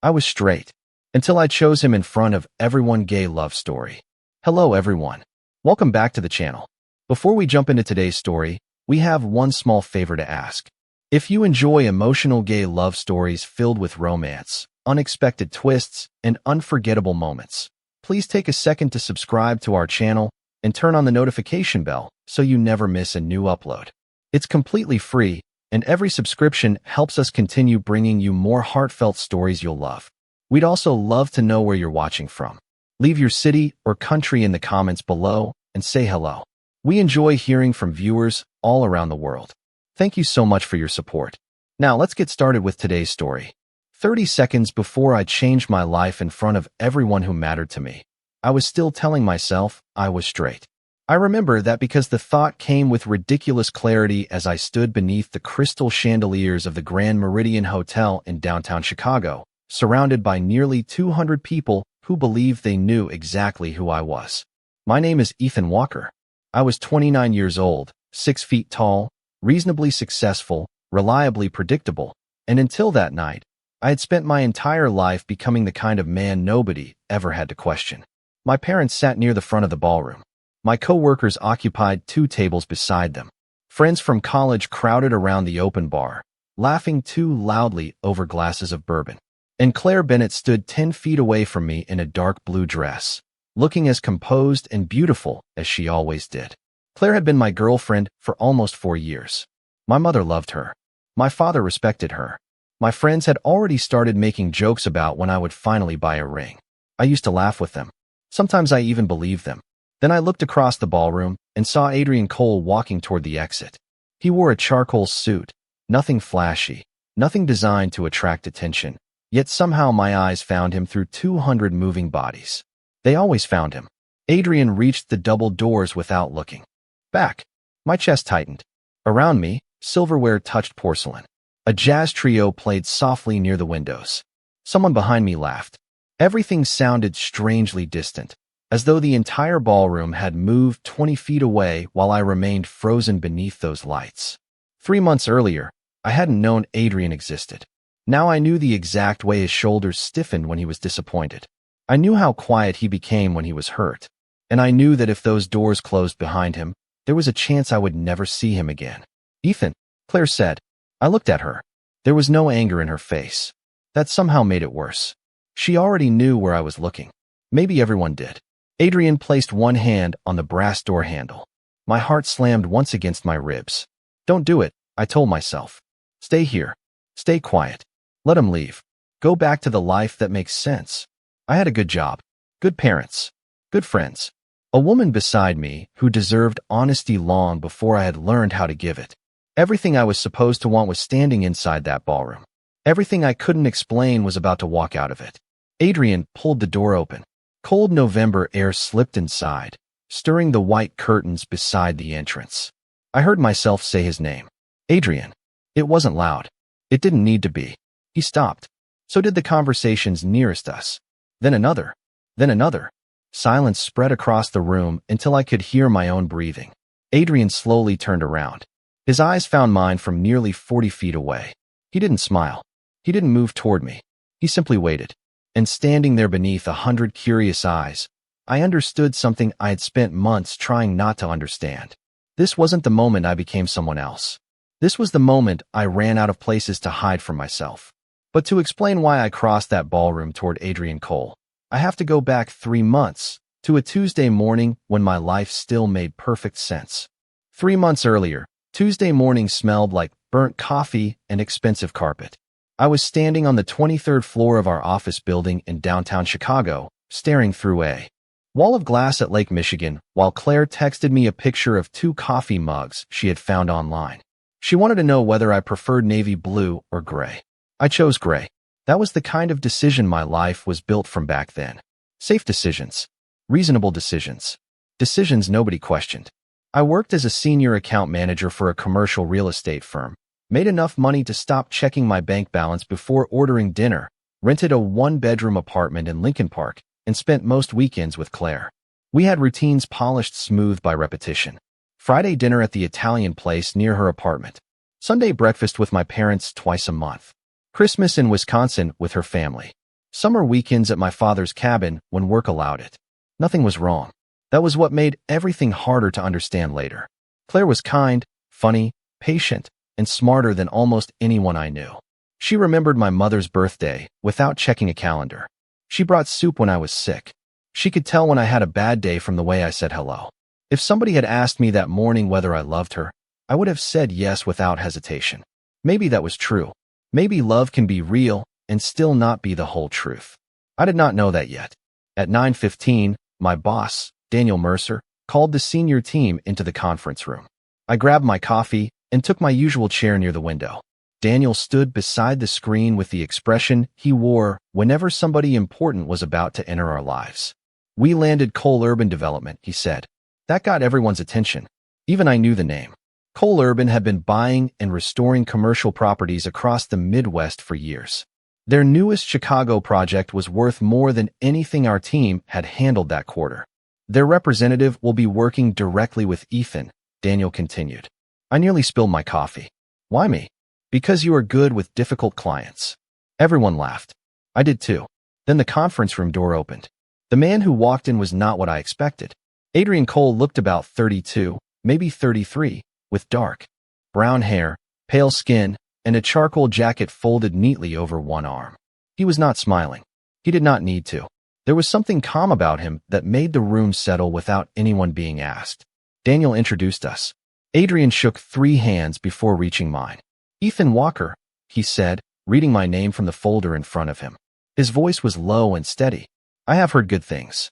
I was straight. Until I chose him in front of everyone. Gay love story. Hello everyone. Welcome back to the channel. Before we jump into today's story, we have one small favor to ask. If you enjoy emotional gay love stories filled with romance, unexpected twists, and unforgettable moments, please take a second to subscribe to our channel and turn on the notification bell so you never miss a new upload. It's completely free, and every subscription helps us continue bringing you more heartfelt stories you'll love. We'd also love to know where you're watching from. Leave your city or country in the comments below and say hello. We enjoy hearing from viewers all around the world. Thank you so much for your support. Now let's get started with today's story. 30 seconds before I changed my life in front of everyone who mattered to me, I was still telling myself I was straight. I remember that because the thought came with ridiculous clarity as I stood beneath the crystal chandeliers of the Grand Meridian Hotel in downtown Chicago, surrounded by nearly 200 people who believed they knew exactly who I was. My name is Ethan Walker. I was 29 years old, 6 feet tall, reasonably successful, reliably predictable, and until that night, I had spent my entire life becoming the kind of man nobody ever had to question. My parents sat near the front of the ballroom. My coworkers occupied 2 tables beside them. Friends from college crowded around the open bar, laughing too loudly over glasses of bourbon. And Claire Bennett stood 10 feet away from me in a dark blue dress, looking as composed and beautiful as she always did. Claire had been my girlfriend for almost 4 years. My mother loved her. My father respected her. My friends had already started making jokes about when I would finally buy a ring. I used to laugh with them. Sometimes I even believed them. Then I looked across the ballroom and saw Adrian Cole walking toward the exit. He wore a charcoal suit, nothing flashy, nothing designed to attract attention. Yet somehow my eyes found him through 200 moving bodies. They always found him. Adrian reached the double doors without looking back. My chest tightened. Around me, silverware touched porcelain. A jazz trio played softly near the windows. Someone behind me laughed. Everything sounded strangely distant, as though the entire ballroom had moved 20 feet away while I remained frozen beneath those lights. 3 months earlier, I hadn't known Adrian existed. Now I knew the exact way his shoulders stiffened when he was disappointed. I knew how quiet he became when he was hurt. And I knew that if those doors closed behind him, there was a chance I would never see him again. Ethan, Claire said. I looked at her. There was no anger in her face. That somehow made it worse. She already knew where I was looking. Maybe everyone did. Adrian placed one hand on the brass door handle. My heart slammed once against my ribs. Don't do it, I told myself. Stay here. Stay quiet. Let him leave. Go back to the life that makes sense. I had a good job, good parents, good friends, a woman beside me who deserved honesty long before I had learned how to give it. Everything I was supposed to want was standing inside that ballroom. Everything I couldn't explain was about to walk out of it. Adrian pulled the door open. Cold November air slipped inside, stirring the white curtains beside the entrance. I heard myself say his name. Adrian. It wasn't loud. It didn't need to be. He stopped. So did the conversations nearest us. Then another. Then another. Silence spread across the room until I could hear my own breathing. Adrian slowly turned around. His eyes found mine from nearly 40 feet away. He didn't smile. He didn't move toward me. He simply waited. And standing there beneath 100 curious eyes, I understood something I had spent months trying not to understand. This wasn't the moment I became someone else. This was the moment I ran out of places to hide from myself. But to explain why I crossed that ballroom toward Adrian Cole, I have to go back 3 months, to a Tuesday morning when my life still made perfect sense. 3 months earlier, Tuesday morning smelled like burnt coffee and expensive carpet. I was standing on the 23rd floor of our office building in downtown Chicago, staring through a wall of glass at Lake Michigan, while Claire texted me a picture of 2 coffee mugs she had found online. She wanted to know whether I preferred navy blue or gray. I chose gray. That was the kind of decision my life was built from back then. Safe decisions. Reasonable decisions. Decisions nobody questioned. I worked as a senior account manager for a commercial real estate firm, made enough money to stop checking my bank balance before ordering dinner, rented a 1-bedroom apartment in Lincoln Park, and spent most weekends with Claire. We had routines polished smooth by repetition. Friday dinner at the Italian place near her apartment. Sunday breakfast with my parents twice a month. Christmas in Wisconsin with her family. Summer weekends at my father's cabin when work allowed it. Nothing was wrong. That was what made everything harder to understand later. Claire was kind, funny, patient, and smarter than almost anyone I knew. She remembered my mother's birthday without checking a calendar. She brought soup when I was sick. She could tell when I had a bad day from the way I said hello. If somebody had asked me that morning whether I loved her, I would have said yes without hesitation. Maybe that was true. Maybe love can be real and still not be the whole truth. I did not know that yet. At 9:15, my boss, Daniel Mercer, called the senior team into the conference room. I grabbed my coffee and took my usual chair near the window. Daniel stood beside the screen with the expression he wore whenever somebody important was about to enter our lives. "We landed Cole Urban Development," he said. That got everyone's attention. Even I knew the name. Cole Urban had been buying and restoring commercial properties across the Midwest for years. Their newest Chicago project was worth more than anything our team had handled that quarter. "Their representative will be working directly with Ethan," Daniel continued. I nearly spilled my coffee. "Why me?" "Because you are good with difficult clients." Everyone laughed. I did too. Then the conference room door opened. The man who walked in was not what I expected. Adrian Cole looked about 32, maybe 33, with dark brown hair, pale skin, and a charcoal jacket folded neatly over one arm. He was not smiling. He did not need to. There was something calm about him that made the room settle without anyone being asked. Daniel introduced us. Adrian shook 3 hands before reaching mine. "Ethan Walker," he said, reading my name from the folder in front of him. His voice was low and steady. "I have heard good things.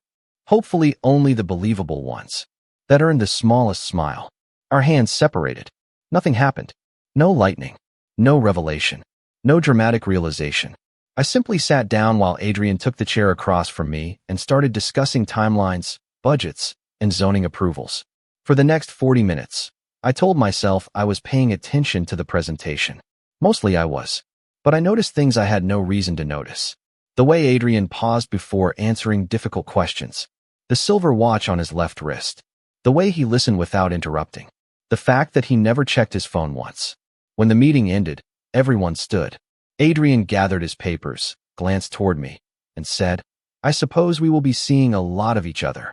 Hopefully only the believable ones." That earned the smallest smile. Our hands separated. Nothing happened. No lightning. No revelation. No dramatic realization. I simply sat down while Adrian took the chair across from me and started discussing timelines, budgets, and zoning approvals. For the next 40 minutes, I told myself I was paying attention to the presentation. Mostly I was. But I noticed things I had no reason to notice. The way Adrian paused before answering difficult questions. The silver watch on his left wrist. The way he listened without interrupting. The fact that he never checked his phone once. When the meeting ended, everyone stood. Adrian gathered his papers, glanced toward me, and said, "I suppose we will be seeing a lot of each other."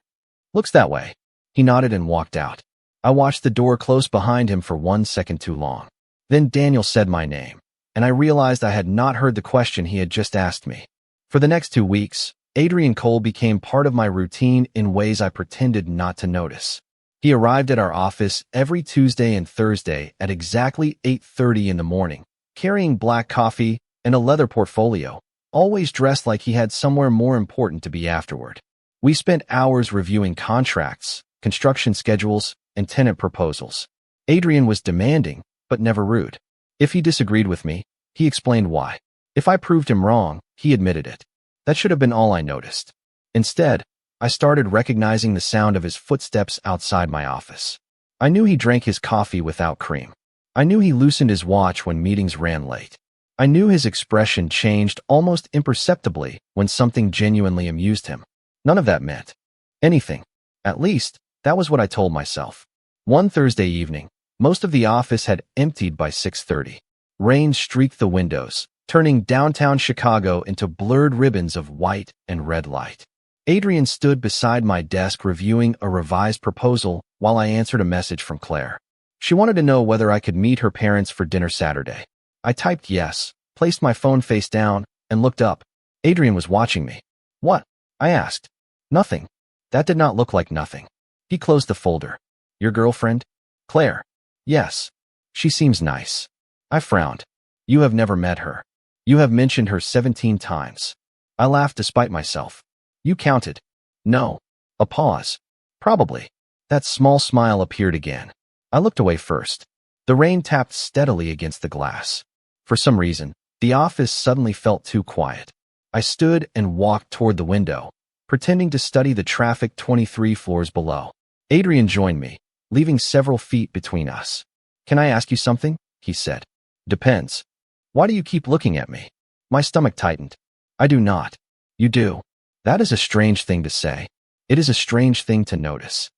"Looks that way." He nodded and walked out. I watched the door close behind him for 1 second too long. Then Daniel said my name, and I realized I had not heard the question he had just asked me. For the next 2 weeks, Adrian Cole became part of my routine in ways I pretended not to notice. He arrived at our office every Tuesday and Thursday at exactly 8:30 in the morning, carrying black coffee and a leather portfolio, always dressed like he had somewhere more important to be afterward. We spent hours reviewing contracts, construction schedules, and tenant proposals. Adrian was demanding, but never rude. If he disagreed with me, he explained why. If I proved him wrong, he admitted it. That should have been all I noticed. Instead, I started recognizing the sound of his footsteps outside my office. I knew he drank his coffee without cream. I knew he loosened his watch when meetings ran late. I knew his expression changed almost imperceptibly when something genuinely amused him. None of that meant anything. At least, that was what I told myself. One Thursday evening, most of the office had emptied by 6:30. Rain streaked the windows, turning downtown Chicago into blurred ribbons of white and red light. Adrian stood beside my desk reviewing a revised proposal while I answered a message from Claire. She wanted to know whether I could meet her parents for dinner Saturday. I typed yes, placed my phone face down, and looked up. Adrian was watching me. "What?" I asked. "Nothing." That did not look like nothing. He closed the folder. "Your girlfriend?" "Claire." "Yes. She seems nice." I frowned. "You have never met her. You have mentioned her 17 times. I laughed despite myself. "You counted." "No." A pause. "Probably." That small smile appeared again. I looked away first. The rain tapped steadily against the glass. For some reason, the office suddenly felt too quiet. I stood and walked toward the window, pretending to study the traffic 23 floors below. Adrian joined me, leaving several feet between us. "Can I ask you something?" he said. "Depends." "Why do you keep looking at me?" My stomach tightened. "I do not." "You do." That is a strange thing to say. It is a strange thing to notice.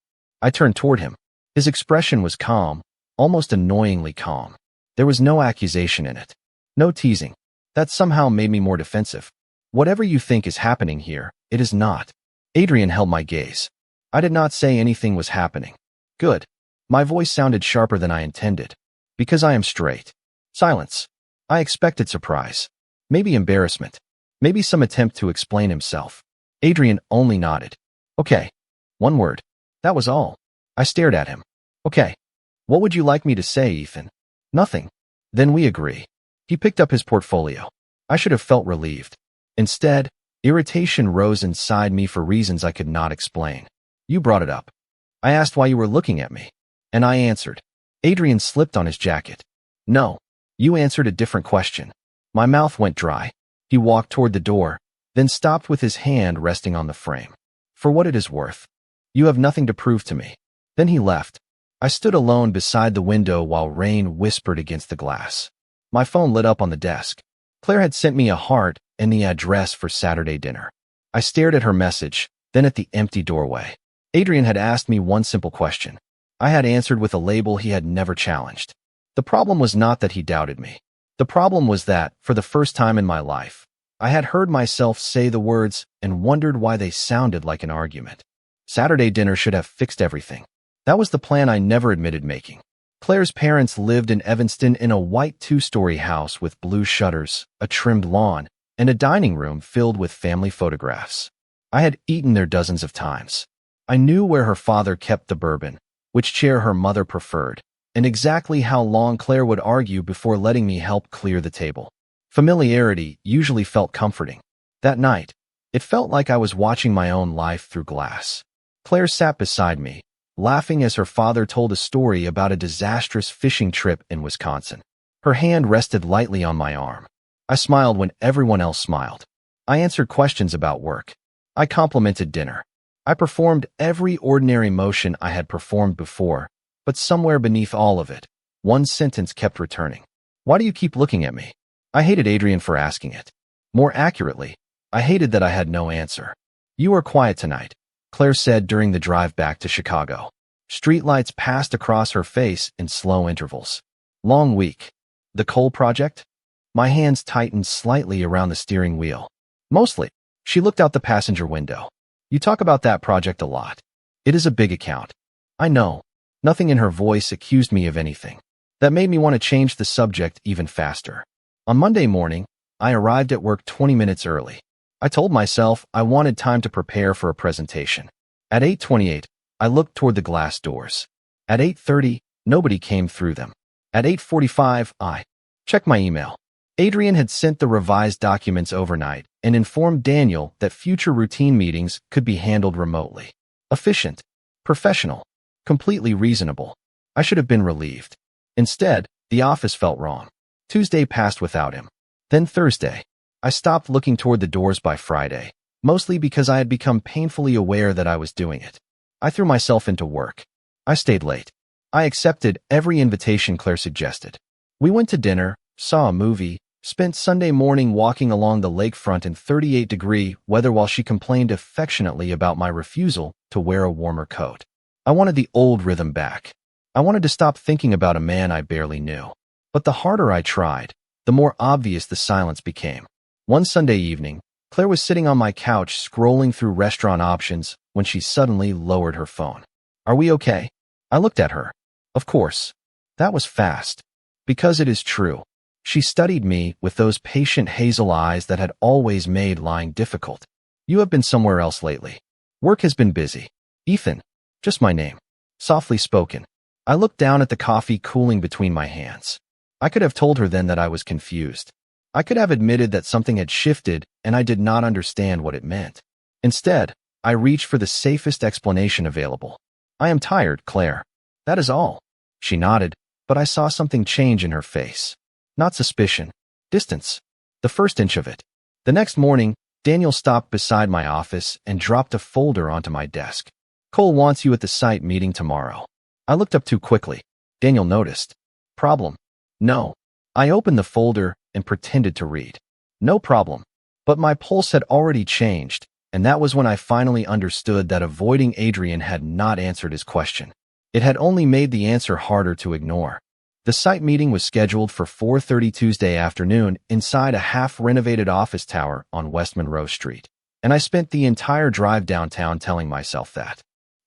I turned toward him. His expression was calm, almost annoyingly calm. There was no accusation in it. No teasing. That somehow made me more defensive. Whatever you think is happening here, it is not. Adrian held my gaze. I did not say anything was happening. Good. My voice sounded sharper than I intended. Because I am straight. Silence. I expected surprise. Maybe embarrassment. Maybe some attempt to explain himself. Adrian only nodded. Okay. One word. That was all. I stared at him. Okay. What would you like me to say, Ethan? Nothing. Then we agree. He picked up his portfolio. I should have felt relieved. Instead, irritation rose inside me for reasons I could not explain. You brought it up. I asked why you were looking at me. And I answered. Adrian slipped on his jacket. No. You answered a different question. My mouth went dry. He walked toward the door, then stopped with his hand resting on the frame. For what it is worth. You have nothing to prove to me. Then he left. I stood alone beside the window while rain whispered against the glass. My phone lit up on the desk. Claire had sent me a heart and the address for Saturday dinner. I stared at her message, then at the empty doorway. Adrian had asked me one simple question. I had answered with a label he had never challenged. The problem was not that he doubted me. The problem was that, for the first time in my life, I had heard myself say the words and wondered why they sounded like an argument. Saturday dinner should have fixed everything. That was the plan I never admitted making. Claire's parents lived in Evanston in a white two-story house with blue shutters, a trimmed lawn, and a dining room filled with family photographs. I had eaten there dozens of times. I knew where her father kept the bourbon, which chair her mother preferred, and exactly how long Claire would argue before letting me help clear the table. Familiarity usually felt comforting. That night, it felt like I was watching my own life through glass. Claire sat beside me, laughing as her father told a story about a disastrous fishing trip in Wisconsin. Her hand rested lightly on my arm. I smiled when everyone else smiled. I answered questions about work. I complimented dinner. I performed every ordinary motion I had performed before, but somewhere beneath all of it, one sentence kept returning. Why do you keep looking at me? I hated Adrian for asking it. More accurately, I hated that I had no answer. You are quiet tonight, Claire said during the drive back to Chicago. Streetlights passed across her face in slow intervals. Long week. The coal project? My hands tightened slightly around the steering wheel. Mostly. She looked out the passenger window. You talk about that project a lot. It is a big account. I know. Nothing in her voice accused me of anything. That made me want to change the subject even faster. On Monday morning, I arrived at work 20 minutes early. I told myself I wanted time to prepare for a presentation. At 8:28, I looked toward the glass doors. At 8:30, nobody came through them. At 8:45, I checked my email. Adrian had sent the revised documents overnight and informed Daniel that future routine meetings could be handled remotely. Efficient, professional, completely reasonable. I should have been relieved. Instead, the office felt wrong. Tuesday passed without him. Then Thursday. I stopped looking toward the doors by Friday, mostly because I had become painfully aware that I was doing it. I threw myself into work. I stayed late. I accepted every invitation Claire suggested. We went to dinner, saw a movie, spent Sunday morning walking along the lakefront in 38-degree weather while she complained affectionately about my refusal to wear a warmer coat. I wanted the old rhythm back. I wanted to stop thinking about a man I barely knew. But the harder I tried, the more obvious the silence became. One Sunday evening, Claire was sitting on my couch scrolling through restaurant options when she suddenly lowered her phone. Are we okay? I looked at her. Of course. That was fast. Because it is true. She studied me with those patient hazel eyes that had always made lying difficult. You have been somewhere else lately. Work has been busy. Ethan. Just my name. Softly spoken. I looked down at the coffee cooling between my hands. I could have told her then that I was confused. I could have admitted that something had shifted and I did not understand what it meant. Instead, I reached for the safest explanation available. I am tired, Claire. That is all. She nodded, but I saw something change in her face. Not suspicion. Distance. The first inch of it. The next morning, Daniel stopped beside my office and dropped a folder onto my desk. Cole wants you at the site meeting tomorrow. I looked up too quickly. Daniel noticed. Problem. No. I opened the folder and pretended to read. No problem. But my pulse had already changed, and that was when I finally understood that avoiding Adrian had not answered his question. It had only made the answer harder to ignore. The site meeting was scheduled for 4:30 Tuesday afternoon inside a half-renovated office tower on West Monroe Street, and I spent the entire drive downtown telling myself that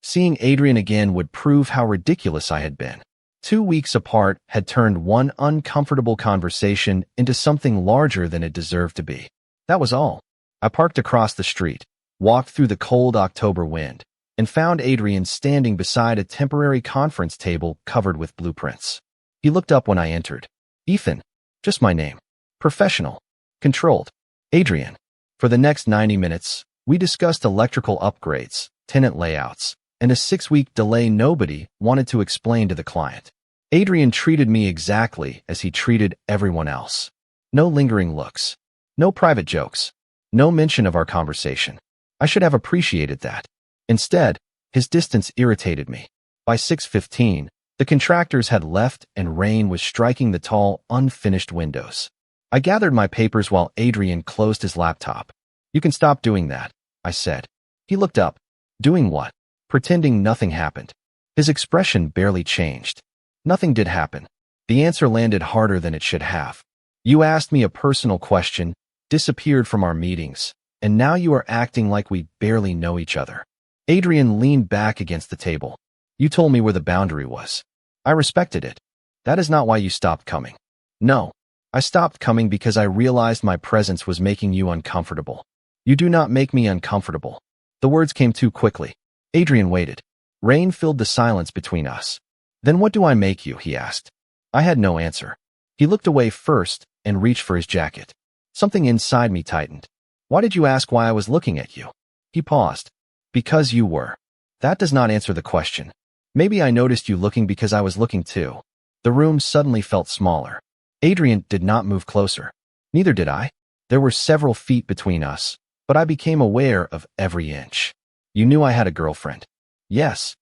seeing Adrian again would prove how ridiculous I had been. 2 weeks apart had turned one uncomfortable conversation into something larger than it deserved to be. That was all. I parked across the street, walked through the cold October wind, and found Adrian standing beside a temporary conference table covered with blueprints. He looked up when I entered. Ethan. Just my name. Professional. Controlled. Adrian. For the next 90 minutes, we discussed electrical upgrades, tenant layouts, and a 6-week delay nobody wanted to explain to the client. Adrian treated me exactly as he treated everyone else. No lingering looks. No private jokes. No mention of our conversation. I should have appreciated that. Instead, his distance irritated me. By 6:15, the contractors had left and rain was striking the tall, unfinished windows. I gathered my papers while Adrian closed his laptop. You can stop doing that, I said. He looked up. Doing what? Pretending nothing happened. His expression barely changed. Nothing did happen. The answer landed harder than it should have. You asked me a personal question, disappeared from our meetings, and now you are acting like we barely know each other. Adrian leaned back against the table. You told me where the boundary was. I respected it. That is not why you stopped coming. No. I stopped coming because I realized my presence was making you uncomfortable. You do not make me uncomfortable. The words came too quickly. Adrian waited. Rain filled the silence between us. Then what do I make you? He asked. I had no answer. He looked away first and reached for his jacket. Something inside me tightened. Why did you ask why I was looking at you? He paused. Because you were. That does not answer the question. Maybe I noticed you looking because I was looking too. The room suddenly felt smaller. Adrian did not move closer. Neither did I. There were several feet between us, but I became aware of every inch. You knew I had a girlfriend. Yes.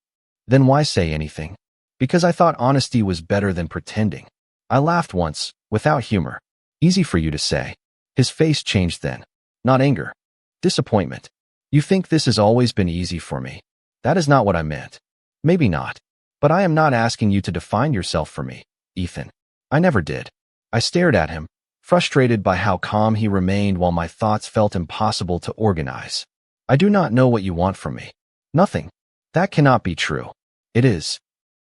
Then why say anything? Because I thought honesty was better than pretending. I laughed once, without humor. Easy for you to say. His face changed then. Not anger. Disappointment. You think this has always been easy for me. That is not what I meant. Maybe not. But I am not asking you to define yourself for me, Ethan. I never did. I stared at him, frustrated by how calm he remained while my thoughts felt impossible to organize. I do not know what you want from me. Nothing. That cannot be true. It is.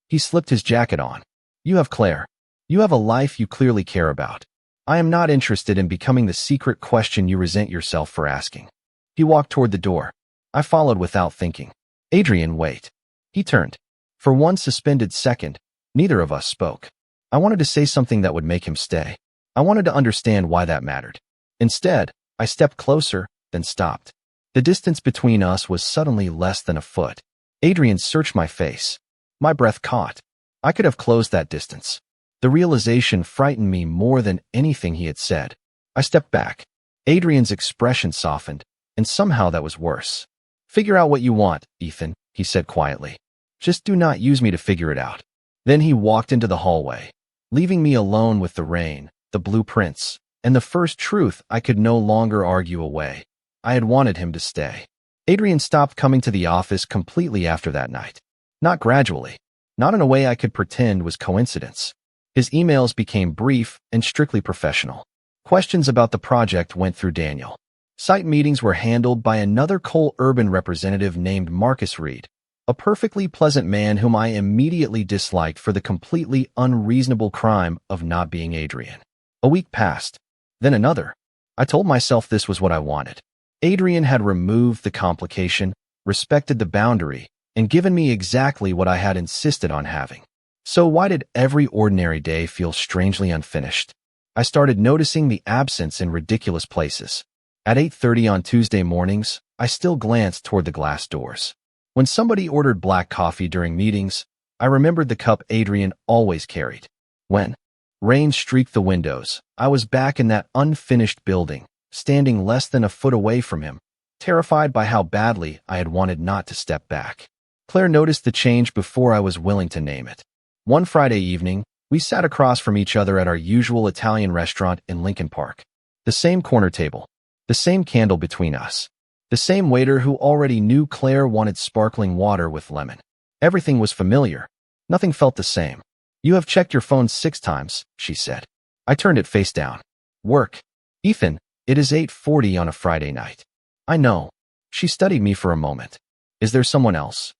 He slipped his jacket on. You have Claire. You have a life you clearly care about. I am not interested in becoming the secret question you resent yourself for asking. He walked toward the door. I followed without thinking. Adrian, wait. He turned. For one suspended second, neither of us spoke. I wanted to say something that would make him stay. I wanted to understand why that mattered. Instead, I stepped closer, then stopped. The distance between us was suddenly less than a foot. Adrian searched my face. My breath caught. I could have closed that distance. The realization frightened me more than anything he had said. I stepped back. Adrian's expression softened, and somehow that was worse. Figure out what you want, Ethan, he said quietly. Just do not use me to figure it out. Then he walked into the hallway, leaving me alone with the rain, the blueprints, and the first truth I could no longer argue away. I had wanted him to stay. Adrian stopped coming to the office completely after that night. Not gradually. Not in a way I could pretend was coincidence. His emails became brief and strictly professional. Questions about the project went through Daniel. Site meetings were handled by another coal urban representative named Marcus Reed, a perfectly pleasant man whom I immediately disliked for the completely unreasonable crime of not being Adrian. A week passed. Then another. I told myself this was what I wanted. Adrian had removed the complication, respected the boundary, and given me exactly what I had insisted on having. So why did every ordinary day feel strangely unfinished? I started noticing the absence in ridiculous places. At 8:30 on Tuesday mornings, I still glanced toward the glass doors. When somebody ordered black coffee during meetings, I remembered the cup Adrian always carried. When rain streaked the windows, I was back in that unfinished building, standing less than a foot away from him, terrified by how badly I had wanted not to step back. Claire noticed the change before I was willing to name it. One Friday evening, we sat across from each other at our usual Italian restaurant in Lincoln Park. The same corner table, the same candle between us, the same waiter who already knew Claire wanted sparkling water with lemon. Everything was familiar. Nothing felt the same. You have checked your phone 6 times, she said. I turned it face down. Work. Ethan, it is 8:40 on a Friday night. I know. She studied me for a moment. Is there someone else?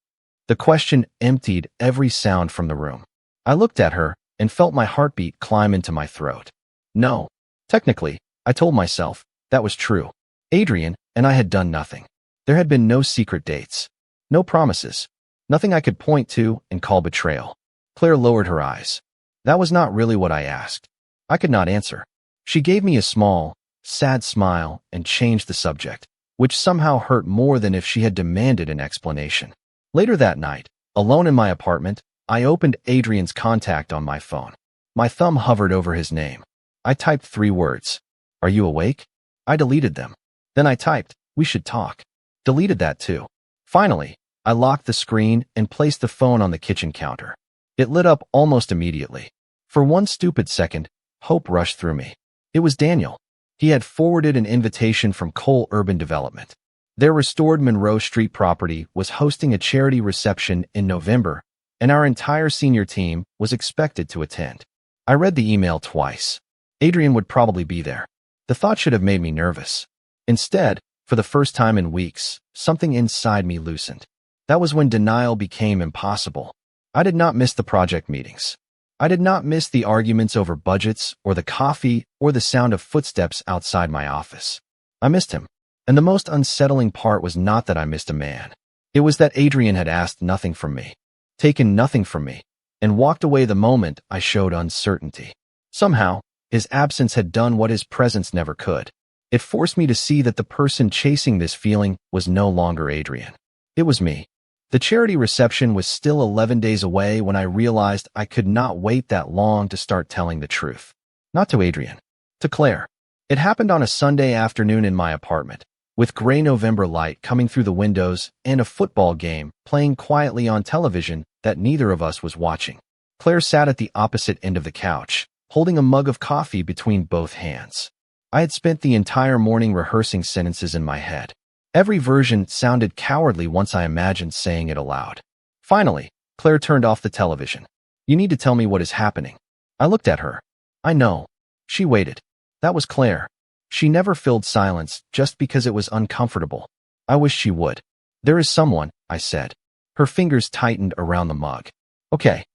The question emptied every sound from the room. I looked at her and felt my heartbeat climb into my throat. No. Technically, I told myself, that was true. Adrian and I had done nothing. There had been no secret dates. No promises. Nothing I could point to and call betrayal. Claire lowered her eyes. That was not really what I asked. I could not answer. She gave me a small, sad smile and changed the subject, which somehow hurt more than if she had demanded an explanation. Later that night, alone in my apartment, I opened Adrian's contact on my phone. My thumb hovered over his name. I typed 3 words. Are you awake? I deleted them. Then I typed, we should talk. Deleted that too. Finally, I locked the screen and placed the phone on the kitchen counter. It lit up almost immediately. For one stupid second, hope rushed through me. It was Daniel. He had forwarded an invitation from Cole Urban Development. Their restored Monroe Street property was hosting a charity reception in November, and our entire senior team was expected to attend. I read the email twice. Adrian would probably be there. The thought should have made me nervous. Instead, for the first time in weeks, something inside me loosened. That was when denial became impossible. I did not miss the project meetings. I did not miss the arguments over budgets or the coffee or the sound of footsteps outside my office. I missed him. And the most unsettling part was not that I missed a man. It was that Adrian had asked nothing from me, taken nothing from me, and walked away the moment I showed uncertainty. Somehow, his absence had done what his presence never could. It forced me to see that the person chasing this feeling was no longer Adrian. It was me. The charity reception was still 11 days away when I realized I could not wait that long to start telling the truth. Not to Adrian. To Claire. It happened on a Sunday afternoon in my apartment, with gray November light coming through the windows and a football game playing quietly on television that neither of us was watching. Claire sat at the opposite end of the couch, holding a mug of coffee between both hands. I had spent the entire morning rehearsing sentences in my head. Every version sounded cowardly once I imagined saying it aloud. Finally, Claire turned off the television. You need to tell me what is happening. I looked at her. I know. She waited. That was Claire. She never filled silence just because it was uncomfortable. I wish she would. There is someone, I said. Her fingers tightened around the mug. Okay.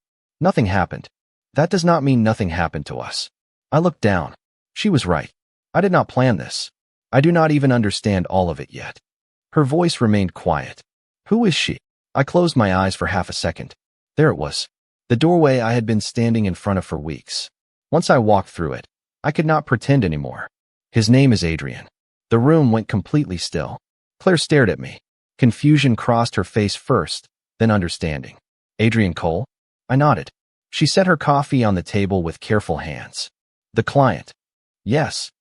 Nothing happened. That does not mean nothing happened to us. I looked down. She was right. I did not plan this. I do not even understand all of it yet. Her voice remained quiet. Who is she? I closed my eyes for half a second. There it was. The doorway I had been standing in front of for weeks. Once I walked through it, I could not pretend anymore. His name is Adrian. The room went completely still. Claire stared at me. Confusion crossed her face first, then understanding. Adrian Cole? I nodded. She set her coffee on the table with careful hands. The client. Yes.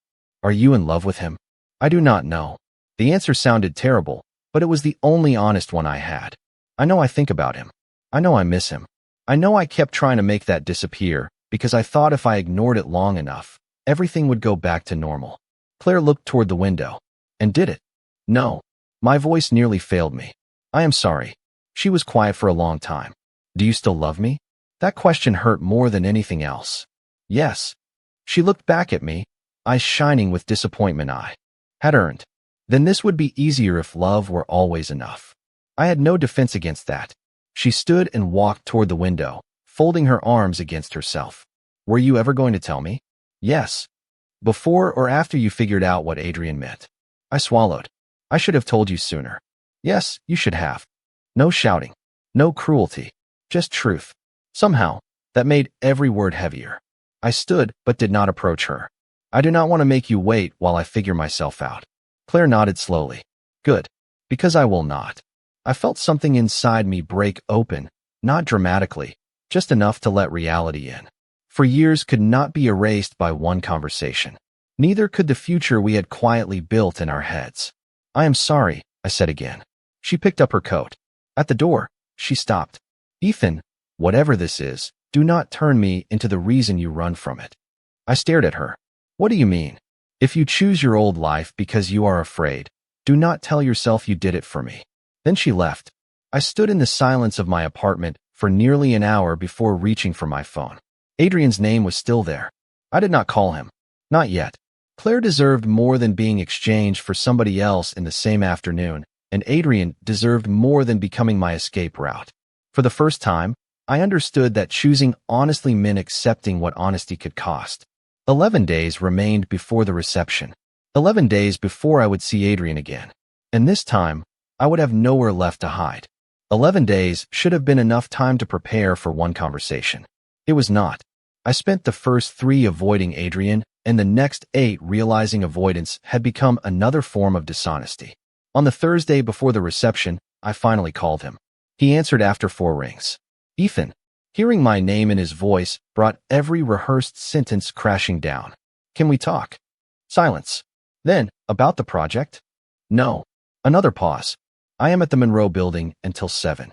Are you in love with him? I do not know. The answer sounded terrible, but it was the only honest one I had. I know I think about him. I know I miss him. I know I kept trying to make that disappear because I thought if I ignored it long enough, everything would go back to normal. Claire looked toward the window. And did it? No. My voice nearly failed me. I am sorry. She was quiet for a long time. Do you still love me? That question hurt more than anything else. Yes. She looked back at me, eyes shining with disappointment I had earned. Then this would be easier if love were always enough. I had no defense against that. She stood and walked toward the window, folding her arms against herself. Were you ever going to tell me? Yes. Before or after you figured out what Adrian meant? I swallowed. I should have told you sooner. Yes, you should have. No shouting. No cruelty. Just truth. Somehow, that made every word heavier. I stood but did not approach her. I do not want to make you wait while I figure myself out. Claire nodded slowly. Good. Because I will not. I felt something inside me break open, not dramatically, just enough to let reality in. For years could not be erased by one conversation. Neither could the future we had quietly built in our heads. I am sorry, I said again. She picked up her coat. At the door, she stopped. Ethan, whatever this is, do not turn me into the reason you run from it. I stared at her. What do you mean? If you choose your old life because you are afraid, do not tell yourself you did it for me. Then she left. I stood in the silence of my apartment for nearly an hour before reaching for my phone. Adrian's name was still there. I did not call him. Not yet. Claire deserved more than being exchanged for somebody else in the same afternoon, and Adrian deserved more than becoming my escape route. For the first time, I understood that choosing honestly meant accepting what honesty could cost. 11 days remained before the reception. 11 days before I would see Adrian again. And this time, I would have nowhere left to hide. 11 days should have been enough time to prepare for one conversation. It was not. I spent the first 3 avoiding Adrian, and the next 8 realizing avoidance had become another form of dishonesty. On the Thursday before the reception, I finally called him. He answered after 4 rings. Ethan. Hearing my name in his voice brought every rehearsed sentence crashing down. Can we talk? Silence. Then, about the project? No. Another pause. I am at the Monroe building until 7.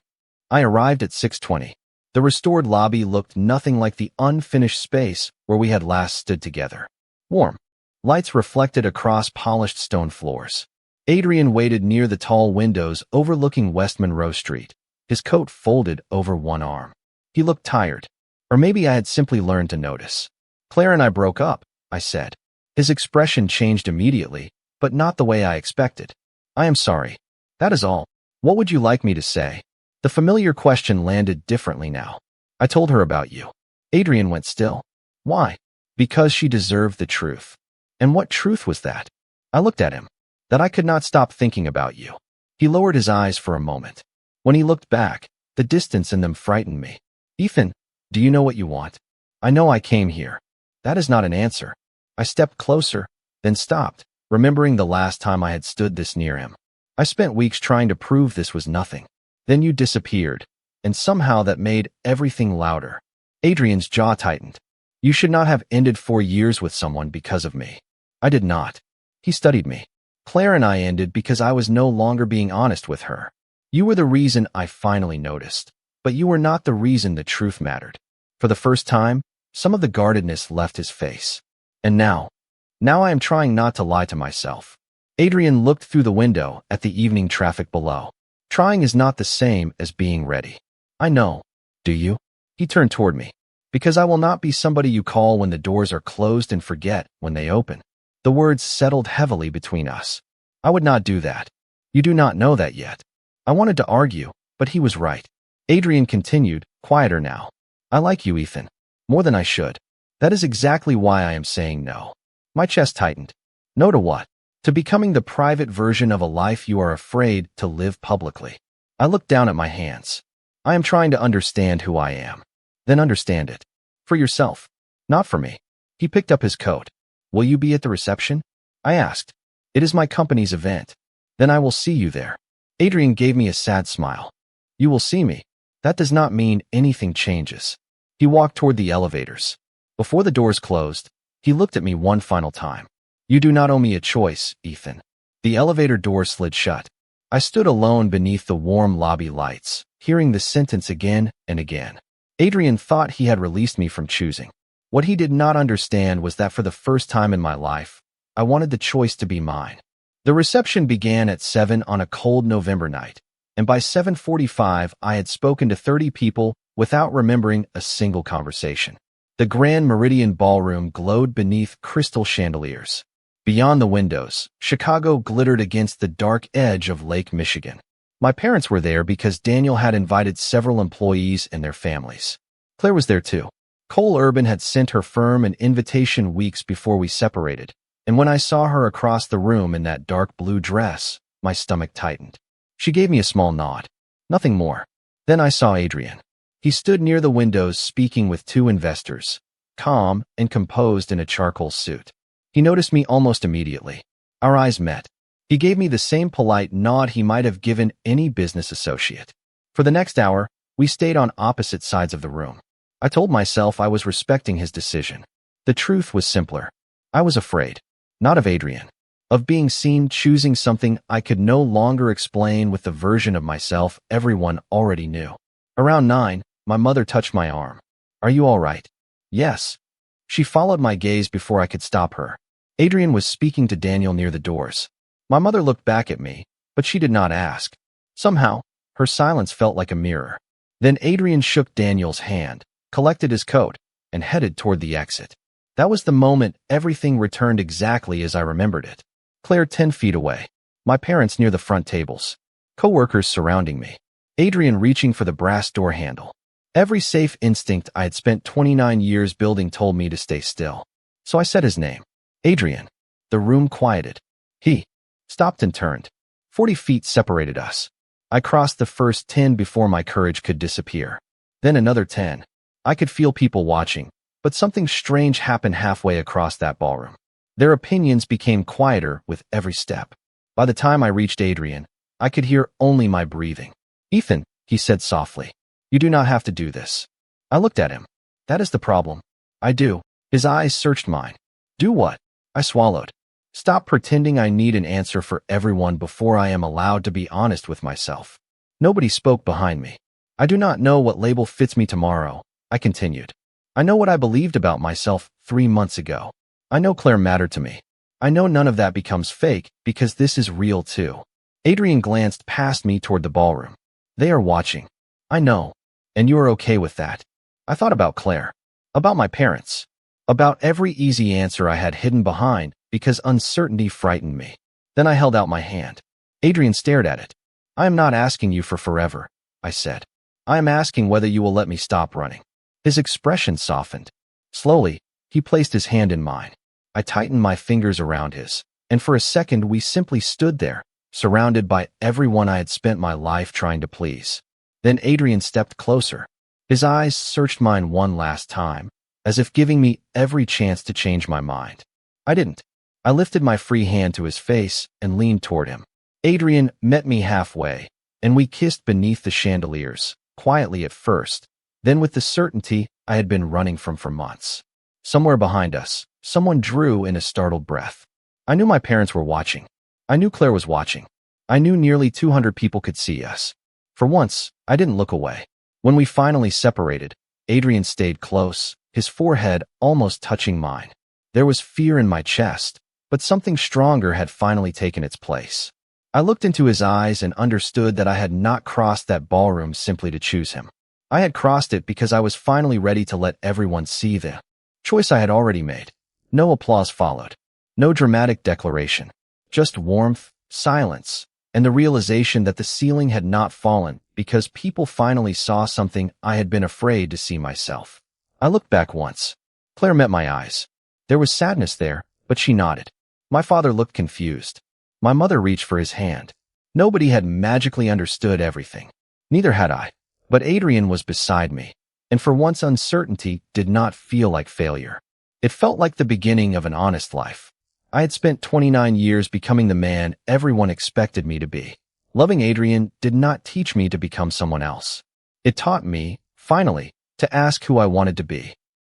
I arrived at 6:20. The restored lobby looked nothing like the unfinished space where we had last stood together. Warm. Lights reflected across polished stone floors. Adrian waited near the tall windows overlooking West Monroe Street, his coat folded over one arm. He looked tired. Or maybe I had simply learned to notice. Claire and I broke up, I said. His expression changed immediately, but not the way I expected. I am sorry. That is all. What would you like me to say? The familiar question landed differently now. I told her about you. Adrian went still. Why? Because she deserved the truth. And what truth was that? I looked at him. That I could not stop thinking about you. He lowered his eyes for a moment. When he looked back, the distance in them frightened me. Ethan, do you know what you want? I know I came here. That is not an answer. I stepped closer, then stopped, remembering the last time I had stood this near him. I spent weeks trying to prove this was nothing. Then you disappeared, and somehow that made everything louder. Adrian's jaw tightened. You should not have ended 4 years with someone because of me. I did not. He studied me. Claire and I ended because I was no longer being honest with her. You were the reason I finally noticed, but you were not the reason the truth mattered. For the first time, some of the guardedness left his face. And now I am trying not to lie to myself. Adrian looked through the window at the evening traffic below. Trying is not the same as being ready. I know. Do you? He turned toward me. Because I will not be somebody you call when the doors are closed and forget when they open. The words settled heavily between us. I would not do that. You do not know that yet. I wanted to argue, but he was right. Adrian continued, quieter now. I like you, Ethan. More than I should. That is exactly why I am saying no. My chest tightened. No to what? To becoming the private version of a life you are afraid to live publicly. I looked down at my hands. I am trying to understand who I am. Then understand it. For yourself. Not for me. He picked up his coat. Will you be at the reception? I asked. It is my company's event. Then I will see you there. Adrian gave me a sad smile. You will see me. That does not mean anything changes. He walked toward the elevators. Before the doors closed, he looked at me one final time. You do not owe me a choice, Ethan. The elevator door slid shut. I stood alone beneath the warm lobby lights, hearing the sentence again and again. Adrian thought he had released me from choosing. What he did not understand was that for the first time in my life, I wanted the choice to be mine. The reception began at 7 on a cold November night, and by 7:45 I had spoken to 30 people without remembering a single conversation. The Grand Meridian Ballroom glowed beneath crystal chandeliers. Beyond the windows, Chicago glittered against the dark edge of Lake Michigan. My parents were there because Daniel had invited several employees and their families. Claire was there too. Cole Urban had sent her firm an invitation weeks before we separated, and when I saw her across the room in that dark blue dress, my stomach tightened. She gave me a small nod. Nothing more. Then I saw Adrian. He stood near the windows speaking with 2 investors, calm and composed in a charcoal suit. He noticed me almost immediately. Our eyes met. He gave me the same polite nod he might have given any business associate. For the next hour, we stayed on opposite sides of the room. I told myself I was respecting his decision. The truth was simpler. I was afraid. Not of Adrian. Of being seen choosing something I could no longer explain with the version of myself everyone already knew. Around 9, my mother touched my arm. Are you all right? Yes. She followed my gaze before I could stop her. Adrian was speaking to Daniel near the doors. My mother looked back at me, but she did not ask. Somehow, her silence felt like a mirror. Then Adrian shook Daniel's hand, collected his coat, and headed toward the exit. That was the moment everything returned exactly as I remembered it. Claire 10 feet away. My parents near the front tables. Coworkers surrounding me. Adrian reaching for the brass door handle. Every safe instinct I had spent 29 years building told me to stay still. So I said his name. Adrian. The room quieted. He stopped and turned. 40 feet separated us. I crossed the first 10 before my courage could disappear. Then another 10. I could feel people watching, but something strange happened halfway across that ballroom. Their opinions became quieter with every step. By the time I reached Adrian, I could hear only my breathing. Ethan, he said softly, you do not have to do this. I looked at him. That is the problem. I do. His eyes searched mine. Do what? I swallowed. Stop pretending I need an answer for everyone before I am allowed to be honest with myself. Nobody spoke behind me. I do not know what label fits me tomorrow, I continued. I know what I believed about myself 3 months ago. I know Claire mattered to me. I know none of that becomes fake because this is real too. Adrian glanced past me toward the ballroom. They are watching. I know. And you are okay with that. I thought about Claire. About my parents. About every easy answer I had hidden behind because uncertainty frightened me. Then I held out my hand. Adrian stared at it. I am not asking you for forever, I said. I am asking whether you will let me stop running. His expression softened. Slowly, he placed his hand in mine. I tightened my fingers around his, and for a second we simply stood there, surrounded by everyone I had spent my life trying to please. Then Adrian stepped closer. His eyes searched mine one last time, as if giving me every chance to change my mind. I didn't. I lifted my free hand to his face and leaned toward him. Adrian met me halfway, and we kissed beneath the chandeliers, quietly at first, then with the certainty I had been running from for months. Somewhere behind us, someone drew in a startled breath. I knew my parents were watching. I knew Claire was watching. I knew nearly 200 people could see us. For once, I didn't look away. When we finally separated, Adrian stayed close, his forehead almost touching mine. There was fear in my chest, but something stronger had finally taken its place. I looked into his eyes and understood that I had not crossed that ballroom simply to choose him. I had crossed it because I was finally ready to let everyone see the choice I had already made. No applause followed. No dramatic declaration. Just warmth, silence, and the realization that the ceiling had not fallen because people finally saw something I had been afraid to see myself. I looked back once. Claire met my eyes. There was sadness there, but she nodded. My father looked confused. My mother reached for his hand. Nobody had magically understood everything. Neither had I. But Adrian was beside me, and for once uncertainty did not feel like failure. It felt like the beginning of an honest life. I had spent 29 years becoming the man everyone expected me to be. Loving Adrian did not teach me to become someone else. It taught me, finally, to ask who I wanted to be.